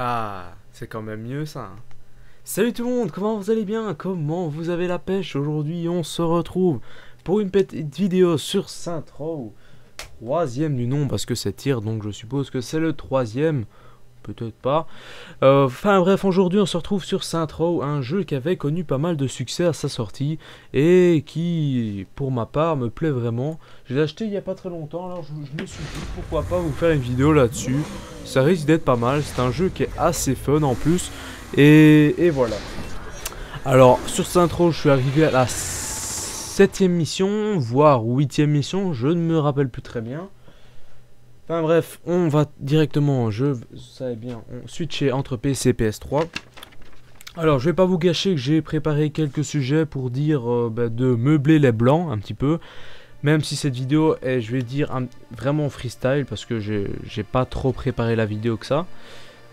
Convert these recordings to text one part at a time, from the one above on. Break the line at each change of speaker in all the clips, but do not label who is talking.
Ah, c'est quand même mieux ça. Salut tout le monde, comment vous allez bien? Comment vous avez la pêche? Aujourd'hui on se retrouve pour une petite vidéo sur Saints-Row. Troisième du nom parce que c'est tir, donc je suppose que c'est le troisième. Peut-être pas. Enfin bref, aujourd'hui on se retrouve sur Saints-Row, un jeu qui avait connu pas mal de succès à sa sortie et qui, pour ma part, me plaît vraiment. Je l'ai acheté il y a pas très longtemps, alors je me suis dit pourquoi pas vous faire une vidéo là-dessus. Ça risque d'être pas mal, c'est un jeu qui est assez fun en plus. Et voilà. Alors sur Saints-Row, je suis arrivé à la 7ème mission, voire 8ème mission, je ne me rappelle plus très bien. Enfin bref, on va directement en jeu, vous savez bien, on switcher entre PC et PS3. Alors je vais pas vous gâcher que j'ai préparé quelques sujets pour dire de meubler les blancs un petit peu. Même si cette vidéo est, je vais dire, vraiment freestyle parce que j'ai pas trop préparé la vidéo que ça.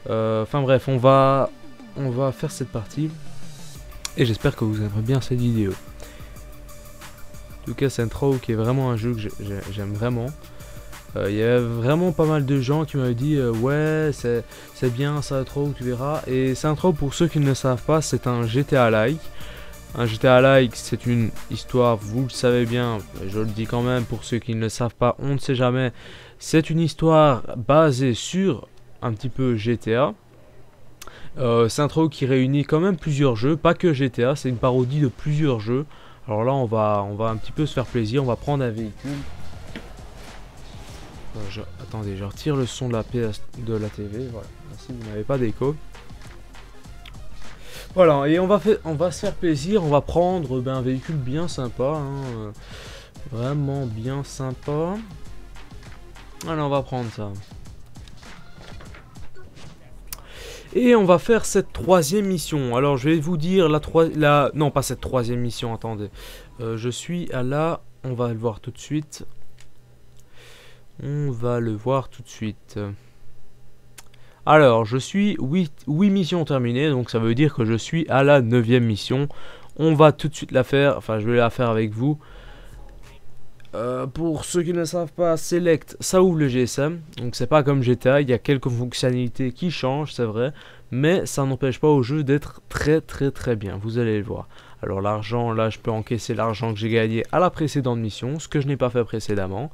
Enfin bref, on va faire cette partie. Et j'espère que vous aimerez bien cette vidéo. En tout cas, Saints-Row qui est vraiment un jeu que j'aime vraiment. Il y a vraiment pas mal de gens qui m'avaient dit ouais c'est bien Saints-Row, tu verras. Et Saints-Row, pour ceux qui ne le savent pas, c'est un GTA-like. Un GTA-like, c'est une histoire, vous le savez bien, je le dis quand même pour ceux qui ne le savent pas, on ne sait jamais. C'est une histoire basée sur un petit peu GTA. Saints-Row qui réunit quand même plusieurs jeux, pas que GTA, c'est une parodie de plusieurs jeux. Alors là on va un petit peu se faire plaisir, on va prendre un véhicule. Attendez, je retire le son de la TV, voilà, ainsi vous n'avez pas d'écho. Voilà, et on va se faire plaisir, on va prendre un véhicule bien sympa, hein, vraiment bien sympa. Allez, on va prendre ça. Et on va faire cette troisième mission. Alors je vais vous dire non pas cette troisième mission, attendez. Je suis à la... On va le voir tout de suite. On va le voir tout de suite. Alors, je suis 8 missions terminées, donc ça veut dire que je suis à la 9ème mission. On va tout de suite la faire, enfin je vais la faire avec vous. Pour ceux qui ne le savent pas, Select, ça ouvre le GSM. Donc c'est pas comme GTA, il y a quelques fonctionnalités qui changent, c'est vrai. Mais ça n'empêche pas au jeu d'être très bien, vous allez le voir. Alors l'argent, là je peux encaisser l'argent que j'ai gagné à la précédente mission, ce que je n'ai pas fait précédemment.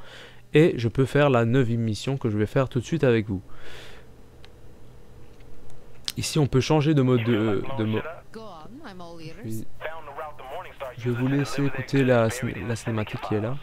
Et je peux faire la 9ème mission que je vais faire tout de suite avec vous. Ici on peut changer de mode Je vais vous laisser écouter la cinématique qui est là.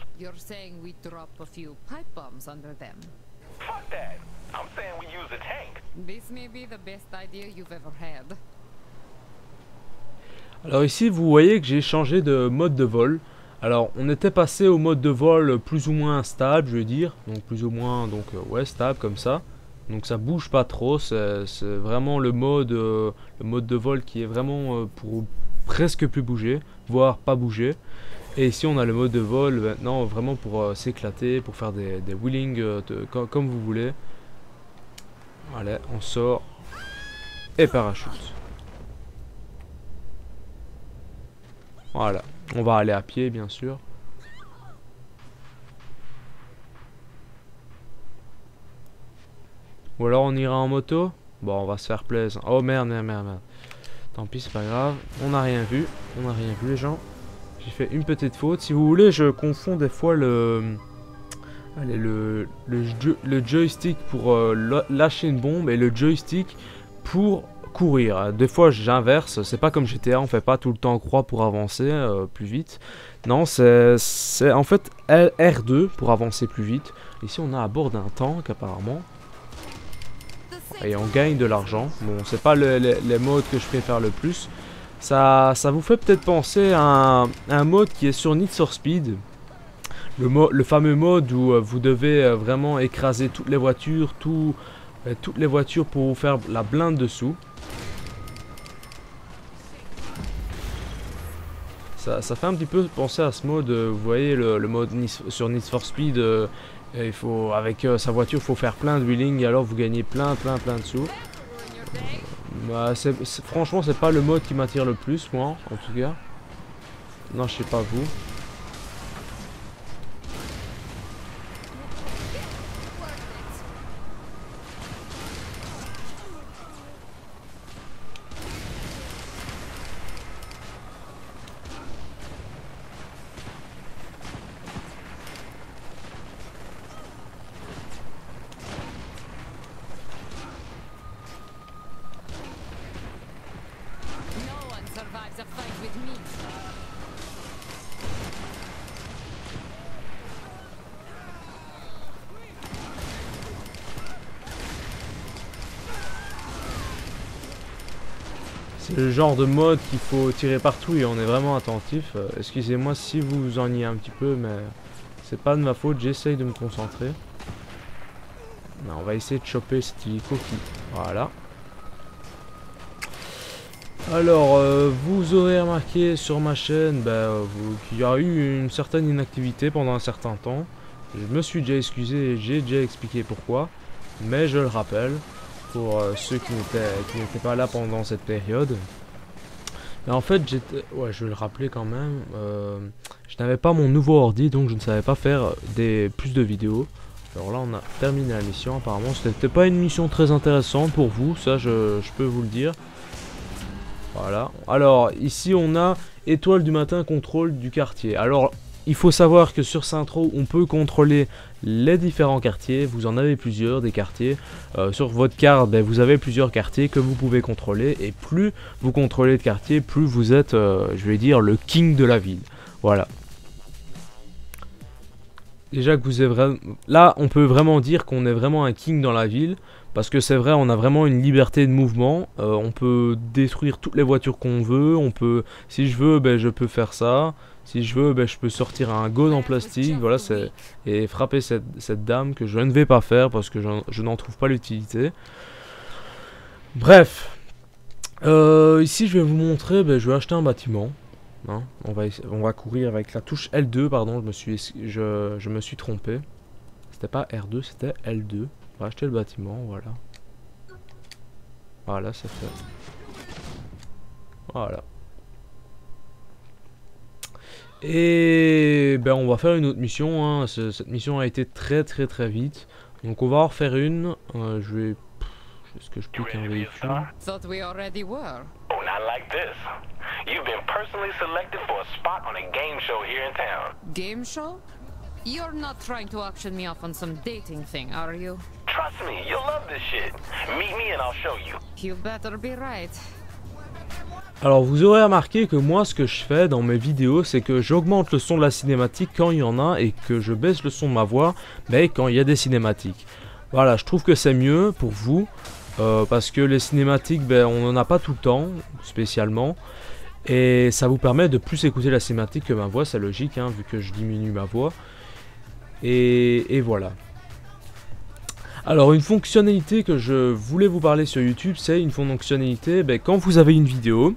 Alors ici vous voyez que j'ai changé de mode de vol. Alors on était passé au mode de vol plus ou moins stable, je veux dire, donc plus ou moins ouais stable comme ça. Donc ça bouge pas trop, c'est vraiment le mode de vol qui est vraiment pour presque plus bouger, voire pas bouger. Et ici on a le mode de vol maintenant vraiment pour s'éclater, pour faire des wheelings comme vous voulez. Allez, on sort et parachute. Voilà, on va aller à pied bien sûr. Ou alors on ira en moto. Bon, on va se faire plaisir. Oh merde. Tant pis, c'est pas grave. On n'a rien vu. Les gens. J'ai fait une petite faute. Si vous voulez, je confonds des fois le joystick pour lâcher une bombe et le joystick pour courir. Des fois, j'inverse. C'est pas comme GTA, on fait pas tout le temps croix pour avancer plus vite. Non, c'est en fait R2 pour avancer plus vite. Ici, on a à bord d'un tank apparemment. Et on gagne de l'argent. Bon, c'est pas les modes que je préfère le plus. Ça vous fait peut-être penser à un mode qui est sur Need for Speed. Le fameux mode où vous devez vraiment écraser toutes les voitures, toutes les voitures pour vous faire la blinde dessous. Ça fait un petit peu penser à ce mode, vous voyez le mode sur Need for Speed. Il faut, avec sa voiture, il faut faire plein de wheeling et alors vous gagnez plein de sous. Bah, franchement, c'est pas le mode qui m'attire le plus, moi, en tout cas. Non, je sais pas vous. C'est le genre de mode qu'il faut tirer partout et on est vraiment attentif. Excusez-moi si vous vous ennuyez un petit peu, mais c'est pas de ma faute, j'essaye de me concentrer. Non, on va essayer de choper cet hélico qui... Voilà. Alors, vous aurez remarqué sur ma chaîne qu'il y a eu une certaine inactivité pendant un certain temps. Je me suis déjà excusé et j'ai déjà expliqué pourquoi. Mais je le rappelle, pour ceux qui n'étaient pas là pendant cette période. Mais en fait, ouais, je vais le rappeler quand même. Je n'avais pas mon nouveau ordi, donc je ne savais pas faire plus de vidéos. Alors là, on a terminé la mission. Apparemment, c'était pas une mission très intéressante pour vous, ça je peux vous le dire. Voilà. Alors, ici, on a étoile du matin, contrôle du quartier. Alors, il faut savoir que sur Saint-Tro, on peut contrôler les différents quartiers. Vous en avez plusieurs, des quartiers. Sur votre carte, vous avez plusieurs quartiers que vous pouvez contrôler. Et plus vous contrôlez de quartiers, plus vous êtes, je vais dire, le king de la ville. Voilà. Déjà que vous êtes vraiment... Là, on peut vraiment dire qu'on est vraiment un king dans la ville. Parce que c'est vrai, on a vraiment une liberté de mouvement. On peut détruire toutes les voitures qu'on veut. On peut, si je veux, je peux faire ça. Si je veux, je peux sortir un gun en plastique. Voilà, et frapper cette dame que je ne vais pas faire parce que je n'en trouve pas l'utilité. Bref. Ici, je vais vous montrer, je vais acheter un bâtiment. Hein, on va courir avec la touche L2, pardon, je me suis trompé. C'était pas R2, c'était L2. On va acheter le bâtiment, voilà. Voilà, c'est fait. Voilà. Et on va faire une autre mission, hein. Cette mission a été très vite. Donc on va en refaire une. Je vais... Est-ce que je pique un véhicule?
Thought we already were.
Oh, not like this. You've been personally selected for a spot on a game show here in town.
Game show? You're not trying to auction me off on some dating thing, are you?
Trust me, you'll love this shit. Meet me and I'll show you.
You better be right.
Alors vous aurez remarqué que moi ce que je fais dans mes vidéos c'est que j'augmente le son de la cinématique quand il y en a et que je baisse le son de ma voix quand il y a des cinématiques. Voilà, je trouve que c'est mieux pour vous parce que les cinématiques on n'en a pas tout le temps spécialement et ça vous permet de plus écouter la cinématique que ma voix, c'est logique hein, vu que je diminue ma voix et voilà. Alors une fonctionnalité que je voulais vous parler sur YouTube, c'est une fonctionnalité, quand vous avez une vidéo,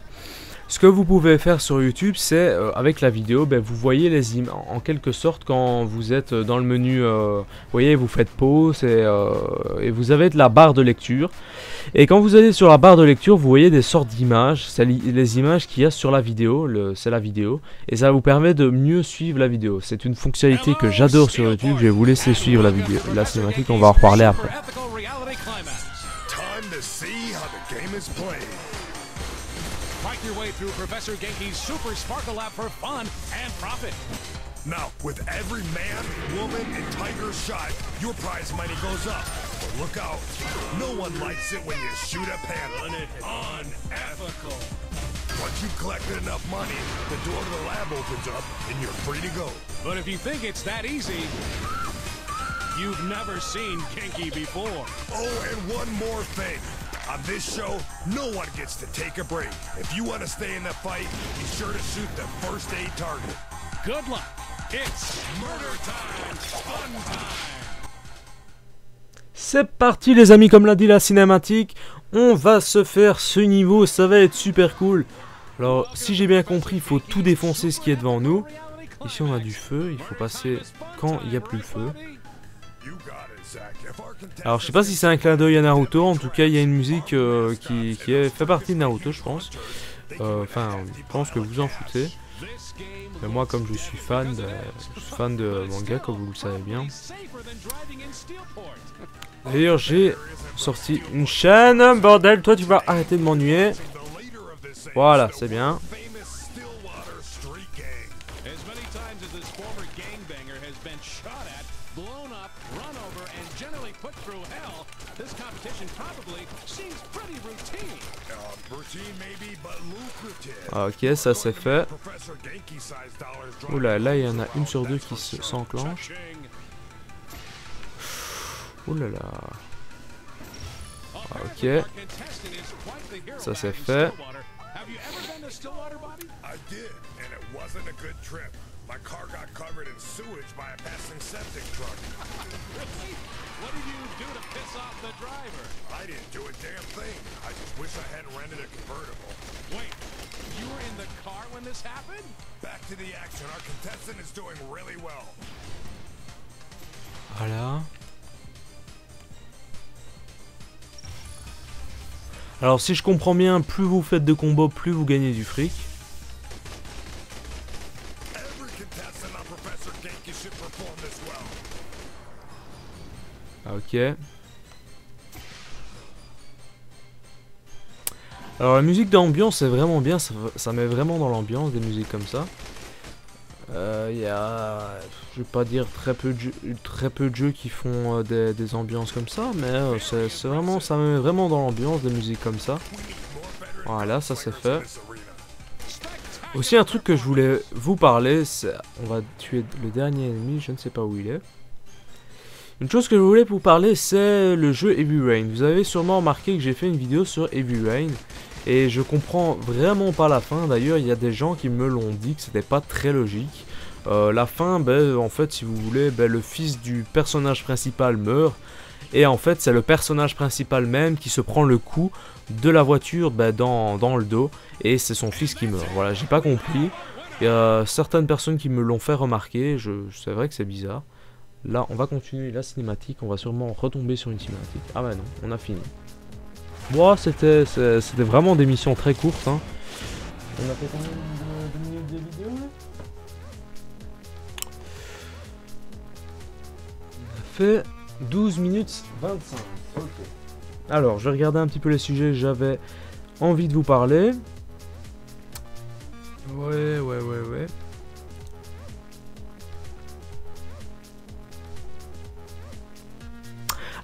ce que vous pouvez faire sur YouTube, c'est avec la vidéo, vous voyez les images, en quelque sorte quand vous êtes dans le menu, vous voyez, vous faites pause et vous avez de la barre de lecture. Et quand vous allez sur la barre de lecture, vous voyez des sortes d'images, c'est les images qu'il y a sur la vidéo, c'est la vidéo, et ça vous permet de mieux suivre la vidéo. C'est une fonctionnalité que j'adore sur YouTube, je vais vous laisser suivre la vidéo, la cinématique, on va en reparler après.
Fight your way through Professor Genki's Super Sparkle Lab for fun and profit.
Now, with every man, woman, and tiger shot, your prize money goes up. But look out. No one likes it when you shoot a panda. Unethical. Once you've collected enough money, the door to the lab opens up and you're free to go.
But if you think it's that easy, you've never seen Genki before.
Oh, and one more thing. On this show, no one gets to take a break. If you want to stay in the fight, be sure to shoot the first aid target.
Good luck. It's murder time, fun time.
C'est parti les amis, comme l'a dit la cinématique, on va se faire ce niveau, ça va être super cool. Alors si j'ai bien compris, il faut tout défoncer ce qui est devant nous. Ici on a du feu, il faut passer quand il n'y a plus le feu. Alors je sais pas si c'est un clin d'œil à Naruto, en tout cas il y a une musique fait partie de Naruto je pense. Enfin je pense que vous en foutez. Mais moi comme je suis fan de manga comme vous le savez bien. D'ailleurs j'ai sorti une chaîne, bordel, toi tu vas arrêter de m'ennuyer. Voilà, c'est bien. Ok, ça c'est fait. Oula, là il y en a une sur deux qui s'enclenche. Oula là. Ok. Ça c'est fait.
My car got covered in sewage by a passing septic truck.
Really? What did you do to piss off the driver?
I didn't do a damn thing. I just wish I hadn't rented a convertible.
Wait, you were in the car when this happened?
Back to the action. Our contestant is doing really well.
Voilà. Alors si je comprends bien, plus vous faites de combos, plus vous gagnez du fric. Ok. Alors la musique d'ambiance c'est vraiment bien, ça met vraiment dans l'ambiance des musiques comme ça. Il y a, je vais pas dire très peu de jeux qui font des ambiances comme ça, mais c'est vraiment, ça me met vraiment dans l'ambiance des musiques comme ça. Voilà, ça c'est fait. Aussi un truc que je voulais vous parler, c'est, on va tuer le dernier ennemi, je ne sais pas où il est. Une chose que je voulais vous parler, c'est le jeu Heavy Rain. Vous avez sûrement remarqué que j'ai fait une vidéo sur Heavy Rain et je comprends vraiment pas la fin. D'ailleurs, il y a des gens qui me l'ont dit que c'était pas très logique. La fin, ben, en fait, si vous voulez, ben, le fils du personnage principal meurt et en fait, c'est le personnage principal même qui se prend le coup de la voiture ben, dans le dos et c'est son fils qui meurt. Voilà, j'ai pas compris. Il y a certaines personnes qui me l'ont fait remarquer. C'est vrai que c'est bizarre. Là, on va continuer la cinématique. On va sûrement retomber sur une cinématique. Ah bah non, on a fini. Bon, c'était vraiment des missions très courtes. Hein. On a fait combien de minutes de vidéo là? On a fait 12 minutes 25. Ok. Alors, je vais regarder un petit peu les sujets que j'avais envie de vous parler. Ouais.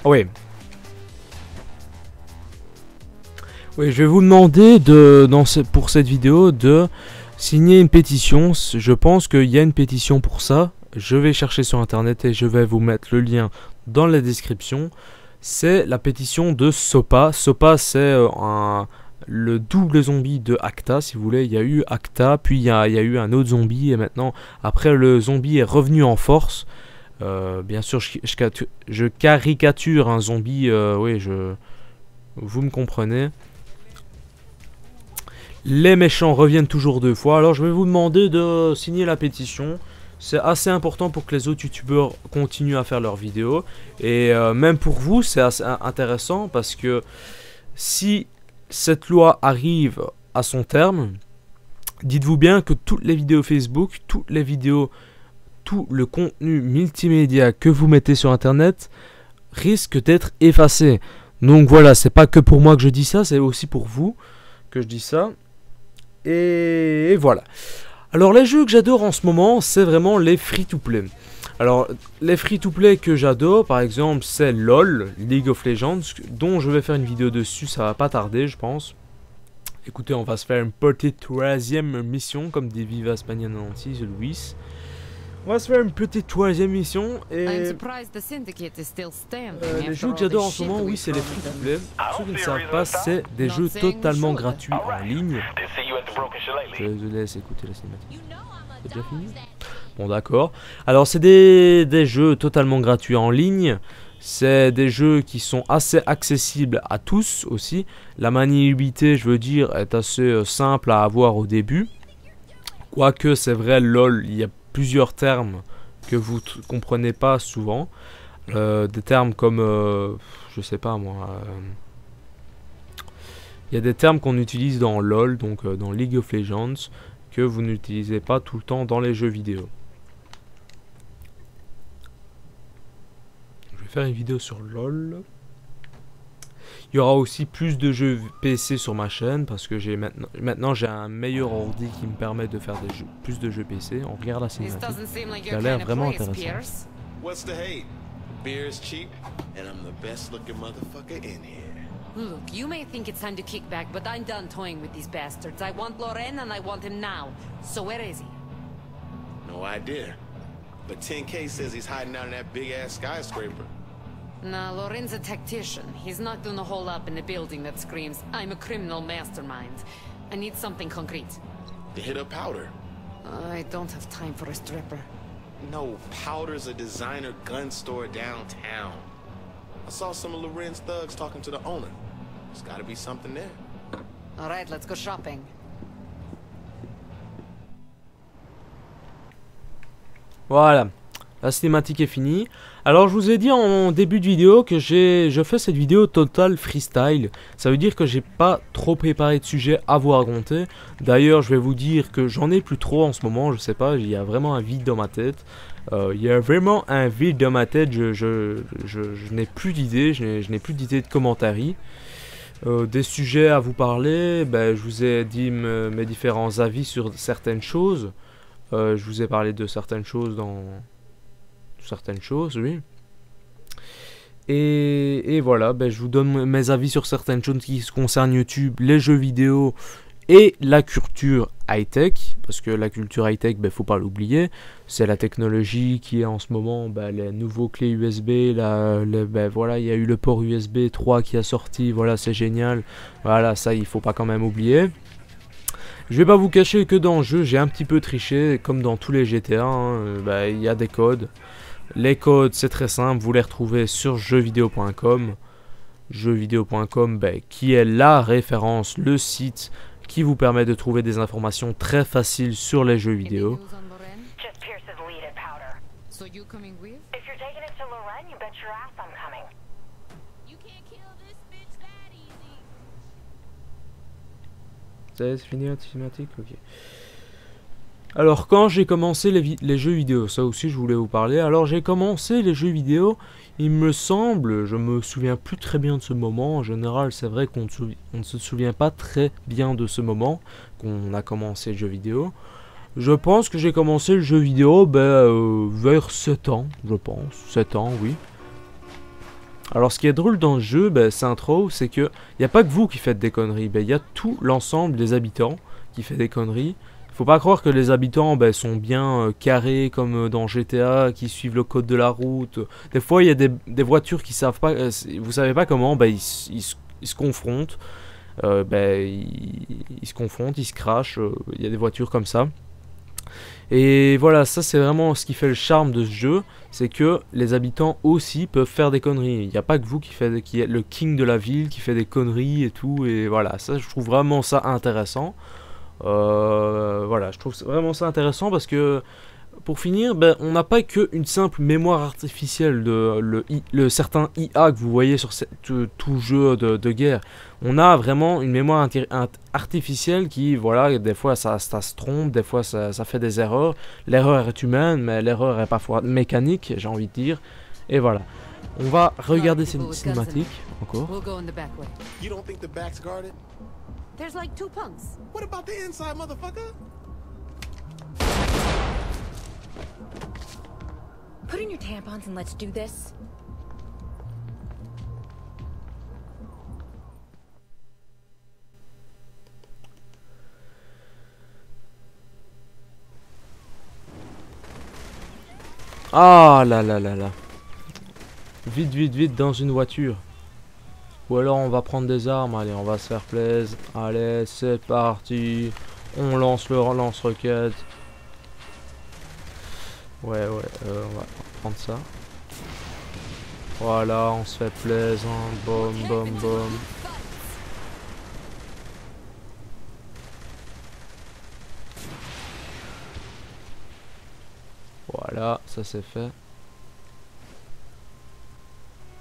Ah ouais. Oui, je vais vous demander pour cette vidéo de signer une pétition. Je pense qu'il y a une pétition pour ça. Je vais chercher sur internet et je vais vous mettre le lien dans la description. C'est la pétition de Sopa. Sopa, c'est le double zombie de Acta, si vous voulez. Il y a eu Acta, puis il y a eu un autre zombie et maintenant, après, le zombie est revenu en force. Bien sûr, je caricature un zombie, oui, vous me comprenez. Les méchants reviennent toujours deux fois, alors je vais vous demander de signer la pétition. C'est assez important pour que les autres youtubeurs continuent à faire leurs vidéos. Et même pour vous, c'est assez intéressant parce que si cette loi arrive à son terme, dites-vous bien que toutes les vidéos Facebook, toutes les vidéos, tout le contenu multimédia que vous mettez sur internet risque d'être effacé. Donc voilà, c'est pas que pour moi que je dis ça, c'est aussi pour vous que je dis ça. Et voilà. Alors les jeux que j'adore en ce moment, c'est vraiment les free-to-play. Alors les free-to-play que j'adore, par exemple, c'est LOL, League of Legends, dont je vais faire une vidéo dessus, ça va pas tarder je pense. Écoutez, on va se faire une petite troisième mission, comme dit Vivas Pagnananti, Louis. On va se faire une petite troisième mission et les jeux que j'adore en ce moment, oui, c'est les free-to-play. Pour ceux qui ne savent pas, c'est des jeux totalement gratuits en ligne. Je vous laisse écouter la cinématique. C'est déjà fini? Bon, d'accord. Alors, c'est des jeux totalement gratuits en ligne. C'est des jeux qui sont assez accessibles à tous aussi. La maniabilité, je veux dire, est assez simple à avoir au début. Quoique, c'est vrai, LOL, il y a plusieurs termes que vous comprenez pas souvent. Des termes comme, je sais pas moi, il y a des termes qu'on utilise dans LoL, donc dans League of Legends, que vous n'utilisez pas tout le temps dans les jeux vidéo. Je vais faire une vidéo sur LoL. Il y aura aussi plus de jeux PC sur ma chaîne parce que j'ai maintenant j'ai un meilleur ordi qui me permet de faire des jeux, plus de jeux PC. On regarde la
This
cinématique.
doesn't seem like
Ça a
your
l'air
kind of
vraiment
place,
intéressant.
Pierce.
What's the hate? Beer is cheap, and I'm the best looking motherfucker in here.
Look, you may think it's time to kick back, but I'm done toying with these bastards. I want Loren and I want him now. So where is he?
No idea. But 10K says he's hiding out in that big ass skyscraper.
Nah, Loren's a tactician. He's not gonna hole up in a building that screams, I'm a criminal mastermind. I need something concrete.
To hit up Powder.
I don't have time for a stripper.
No, Powder's a designer gun store downtown. I saw some of Loren's thugs talking to the owner. There's gotta be something there.
Alright, let's go shopping.
Voilà, la cinématique est finie. Alors je vous ai dit en début de vidéo que je fais cette vidéo total freestyle. Ça veut dire que j'ai pas trop préparé de sujet à vous raconter. D'ailleurs je vais vous dire que j'en ai plus trop en ce moment, je sais pas, il y a vraiment un vide dans ma tête. Il y a vraiment un vide dans ma tête, je n'ai plus d'idées, je n'ai plus d'idées de commentaires. Des sujets à vous parler, ben, je vous ai dit mes différents avis sur certaines choses. Je vous ai parlé de certaines choses dans... Certaines choses, oui. Et voilà, ben, je vous donne mes avis sur certaines choses qui concernent YouTube, les jeux vidéo et la culture high-tech. Parce que la culture high-tech, ben, faut pas l'oublier. C'est la technologie qui est en ce moment, ben, les nouveaux clés USB. Ben, voilà, il y a eu le port USB 3 qui a sorti. Voilà, c'est génial. Voilà, ça, il faut pas quand même oublier. Je vais pas vous cacher que dans le jeu, j'ai un petit peu triché, comme dans tous les GTA, hein, bah, y a des codes. Les codes, c'est très simple, vous les retrouvez sur jeuxvideo.com. Jeuxvideo.com, bah, qui est la référence, le site qui vous permet de trouver des informations très faciles sur les jeux
Any
vidéo.
news on Loren?
Just Pierce's lead at Powder.
So you coming with?
If you're taking it to Loren, you bet your ass I'm coming.
You can't kill this bitch that easy.
C'est fini la cinématique, ok. Alors quand j'ai commencé les jeux vidéo, ça aussi je voulais vous parler. Alors j'ai commencé les jeux vidéo, il me semble, je me souviens plus très bien de ce moment. En général c'est vrai qu'on ne se souvient pas très bien de ce moment qu'on a commencé le jeu vidéo. Je pense que j'ai commencé le jeu vidéo vers 7 ans, je pense, 7 ans oui. Alors ce qui est drôle dans le jeu, Saints-Row, c'est que il n'y a pas que vous qui faites des conneries, il y a tout l'ensemble des habitants qui fait des conneries. Faut pas croire que les habitants sont bien carrés comme dans GTA, qui suivent le code de la route. Des fois il y a des voitures qui savent pas, vous savez pas comment, ils se confrontent, ils se confrontent, ils se crashent, il y a des voitures comme ça. Et voilà, ça c'est vraiment ce qui fait le charme de ce jeu, c'est que les habitants aussi peuvent faire des conneries. Il n'y a pas que vous qui est le king de la ville, qui fait des conneries et tout, et voilà, ça je trouve vraiment ça intéressant. Voilà, je trouve vraiment ça intéressant parce que, pour finir, on n'a pas qu'une simple mémoire artificielle de le certain IA que vous voyez sur tout jeu de guerre. On a vraiment une mémoire artificielle qui, voilà, des fois ça se trompe, des fois ça fait des erreurs. L'erreur est humaine, mais l'erreur est parfois mécanique, j'ai envie de dire. Et voilà. On va regarder ces cinématiques encore.
We'll go in the back way.
You don't think the back's guarded?
There's like 2 punks.
What about the inside, motherfucker?
Put in your tampons and let's do this.
Ah là là là là. Vite, vite, vite dans une voiture. Ou alors on va prendre des armes, allez, on va se faire plaisir. Allez, c'est parti. On lance le lance-roquette. Ouais, on va prendre ça. Voilà, on se fait plaisir. Bom, bom, bom. Voilà, ça c'est fait.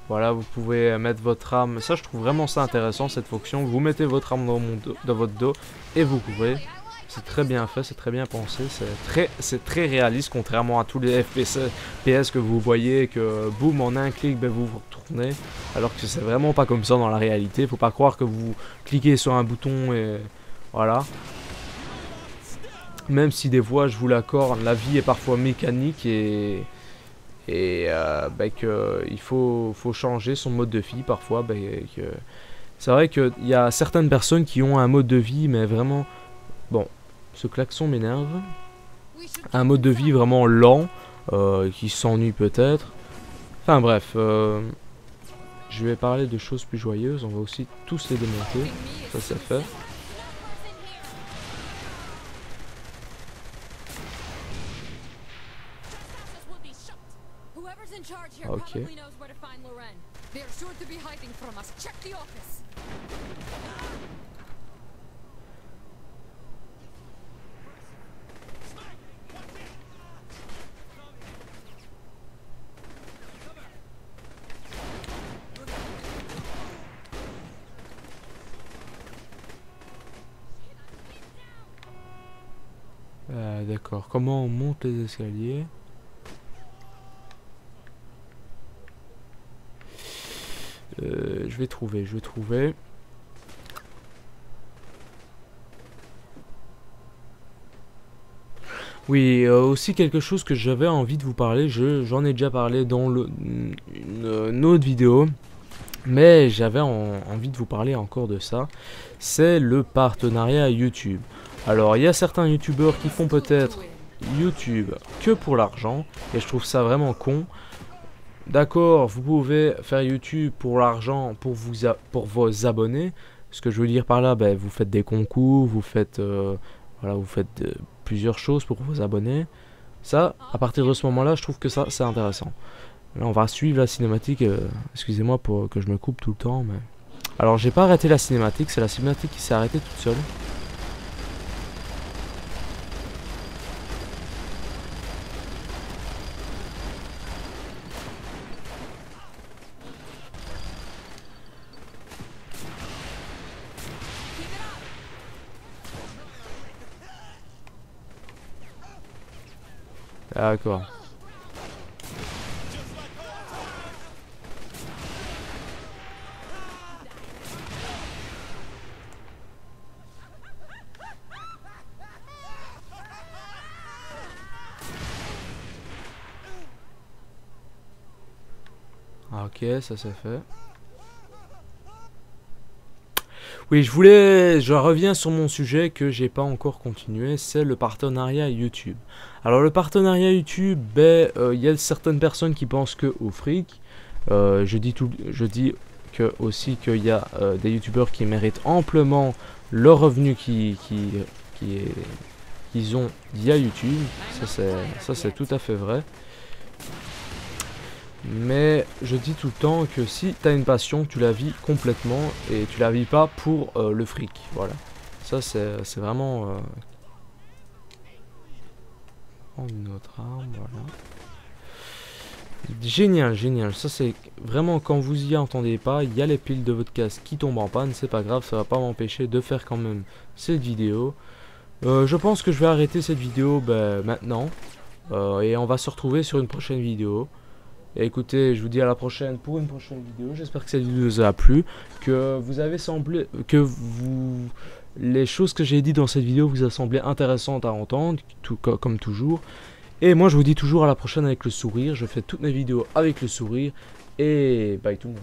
Voilà, vous pouvez mettre votre arme. Ça, je trouve vraiment ça intéressant, cette fonction. Vous mettez votre arme dans votre dos et vous couvrez. C'est très bien fait, c'est très bien pensé. C'est très réaliste, contrairement à tous les FPS que vous voyez, que boum, en un clic, ben, vous vous retournez. Alors que c'est vraiment pas comme ça dans la réalité. Faut pas croire que vous cliquez sur un bouton et voilà. Même si des fois, je vous l'accorde, la vie est parfois mécanique et ben il faut changer son mode de vie parfois. Ben, c'est vrai qu'il y a certaines personnes qui ont un mode de vie, mais vraiment... Bon, ce klaxon m'énerve. Un mode de vie vraiment lent, qui s'ennuie peut-être. Enfin bref, je vais parler de choses plus joyeuses. On va aussi tous les démonter. Ça c'est fait. Ok. D'accord. Comment on monte les escaliers? Je vais trouver. Oui, aussi quelque chose que j'avais envie de vous parler, j'en ai déjà parlé dans une autre vidéo, mais j'avais envie de vous parler encore de ça, c'est le partenariat YouTube. Alors, il y a certains youtubeurs qui font peut-être YouTube que pour l'argent, et je trouve ça vraiment con. D'accord, vous pouvez faire YouTube pour l'argent, pour vos abonnés. Ce que je veux dire par là, ben, vous faites des concours, vous faites, voilà, vous faites plusieurs choses pour vos abonnés. Ça, à partir de ce moment-là, je trouve que ça, c'est intéressant. Là, on va suivre la cinématique. Excusez-moi pour que je me coupe tout le temps, mais... Alors, j'ai pas arrêté la cinématique, c'est la cinématique qui s'est arrêtée toute seule. D'accord. Ah, ok, ça c'est fait. Oui, je reviens sur mon sujet que j'ai pas encore continué, c'est le partenariat YouTube. Alors le partenariat YouTube, ben, y a certaines personnes qui pensent que au fric. Je dis que aussi qu'il y a des youtubeurs qui méritent amplement leur revenu qu'ils ont via YouTube. Ça c'est tout à fait vrai. Mais je dis tout le temps que si tu as une passion, tu la vis complètement et tu la vis pas pour le fric. Voilà. Ça c'est vraiment... une autre arme, voilà. Génial, génial. Ça c'est vraiment quand vous y entendez pas, il y a les piles de votre casque qui tombent en panne. C'est pas grave, ça va pas m'empêcher de faire quand même cette vidéo. Je pense que je vais arrêter cette vidéo maintenant. Et on va se retrouver sur une prochaine vidéo. Et écoutez, je vous dis à la prochaine pour une prochaine vidéo. J'espère que cette vidéo vous a plu, que les choses que j'ai dit dans cette vidéo vous a semblé intéressantes à entendre, comme toujours. Et moi je vous dis toujours à la prochaine avec le sourire. Je fais toutes mes vidéos avec le sourire. Et bye tout le monde.